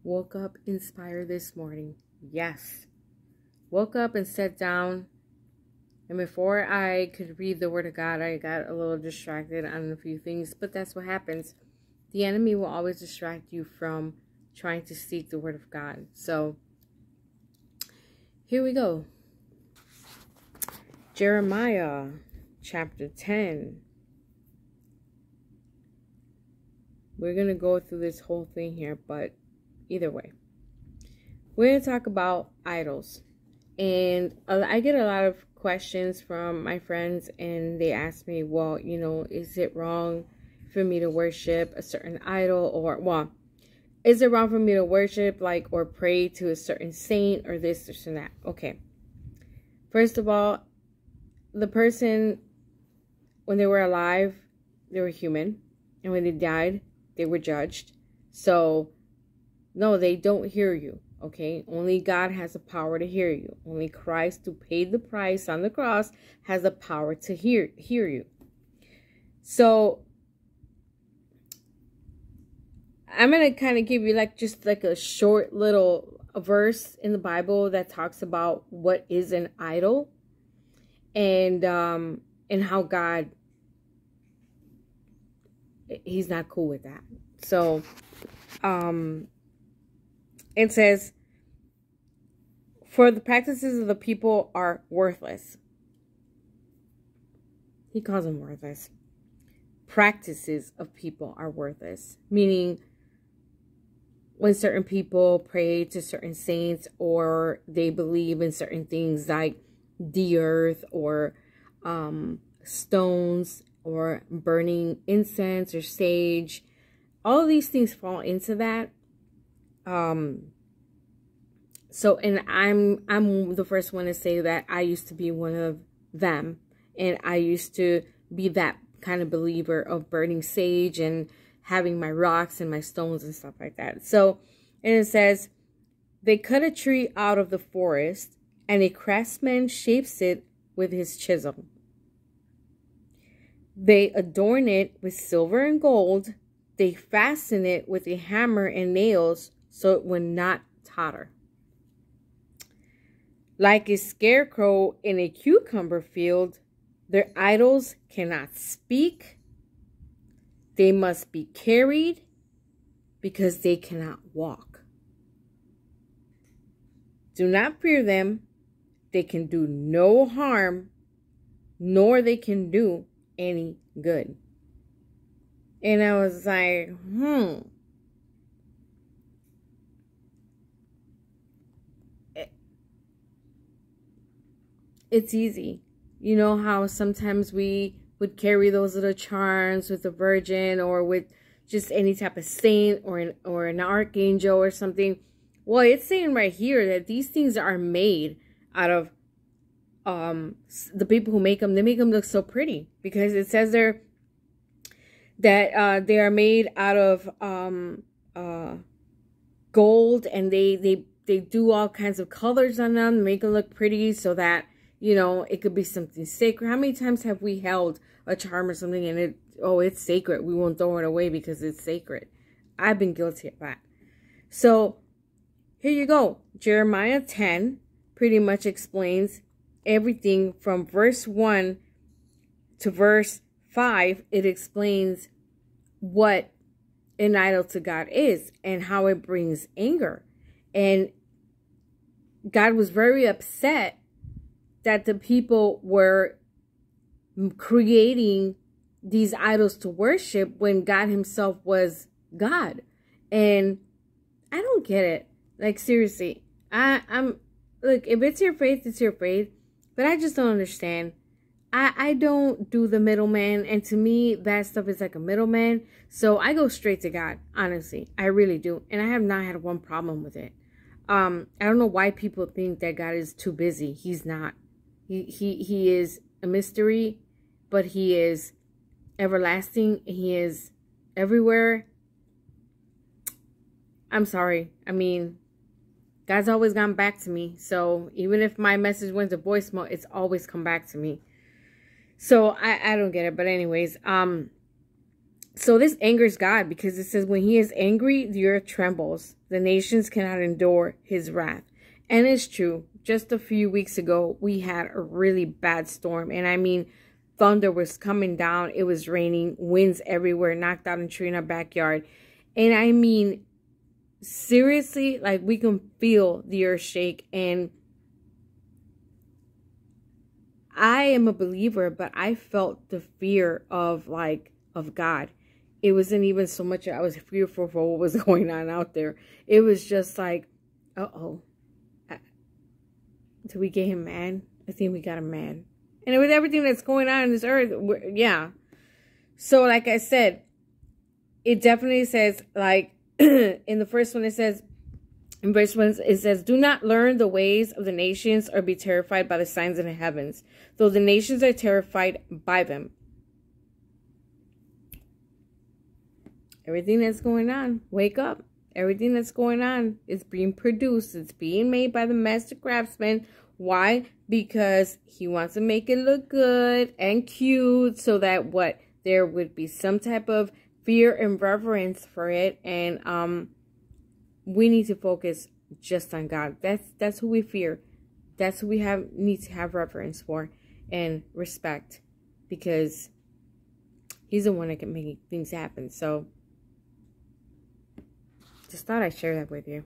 Woke up inspired this morning. Yes. Woke up and sat down. And before I could read the Word of God, I got a little distracted on a few things. But that's what happens. The enemy will always distract you from trying to seek the Word of God. So, here we go. Jeremiah chapter 10. We're going to go through this whole thing here, but either way. We're going to talk about idols. And I get a lot of questions from my friends, and they ask me, well, is it wrong for me to worship a certain idol? Or, well, is it wrong for me to worship, or pray to a certain saint or this or that? Okay. First of all, the person, when they were alive, they were human. And when they died, they were judged. So, no, they don't hear you. Okay, only God has the power to hear you. Only Christ, who paid the price on the cross, has the power to hear you. So, I'm going to kind of give you just a short little verse in the Bible that talks about what is an idol and how God, he's not cool with that. So, it says, for the practices of the people are worthless. He calls them worthless. Practices of people are worthless. Meaning, when certain people pray to certain saints, or they believe in certain things like the earth, or stones, or burning incense or sage, all of these things fall into that. So, and I'm the first one to say that I used to be one of them, and I used to be that kind of believer of burning sage and having my rocks and my stones and stuff like that. So, and it says, they cut a tree out of the forest, and a craftsman shapes it with his chisel. They adorn it with silver and gold. They fasten it with a hammer and nails so it would not totter. Like a scarecrow in a cucumber field, their idols cannot speak. They must be carried because they cannot walk. Do not fear them. They can do no harm, nor they can do any good. And I was like, It's easy. You know how sometimes we would carry those little charms with the Virgin, or with just any type of saint, or an archangel or something. Well, it's saying right here that these things are made out of the people who make them. They make them look so pretty, because it says there that they are made out of gold, and they do all kinds of colors on them, make them look pretty, so that it could be something sacred. How many times have we held a charm or something and it's sacred? We won't throw it away because it's sacred. I've been guilty of that. So here you go. Jeremiah 10 pretty much explains everything from verse 1 to verse 5. It explains what an idol to God is and how it brings anger. And God was very upset that the people were creating these idols to worship when God himself was God. And I don't get it. Seriously. Look, if it's your faith, it's your faith. But I just don't understand. I don't do the middleman. And to me, that stuff is like a middleman. So I go straight to God, honestly. I really do. And I have not had one problem with it. I don't know why people think that God is too busy. He's not. He is a mystery, but he is everlasting. He is everywhere. I'm sorry. I mean, God's always gone back to me. So even if my message went to voicemail, it's always come back to me. So I don't get it. But anyways, So this angers God, because it says when he is angry, the earth trembles. The nations cannot endure his wrath. And it's true. Just a few weeks ago, we had a really bad storm. And I mean, thunder was coming down. It was raining. Winds everywhere. Knocked out a tree in our backyard. And I mean, seriously, like, we can feel the earth shake. And I am a believer, but I felt the fear of God. It wasn't even so much I was fearful for what was going on out there. It was just like, uh-oh. Did we get him mad? I think we got him mad. And with everything that's going on in this earth, yeah. So like I said, it definitely says, like, in the first one, it says, in verse 1, it says, do not learn the ways of the nations or be terrified by the signs in the heavens, though the nations are terrified by them. Everything that's going on, wake up. Everything that's going on is being produced. It's being made by the master craftsman. Why? Because he wants to make it look good and cute, so that what? There would be some type of fear and reverence for it. And we need to focus just on God. That's who we fear. That's who we need to have reverence for and respect, because he's the one that can make things happen. So just thought I'd share that with you.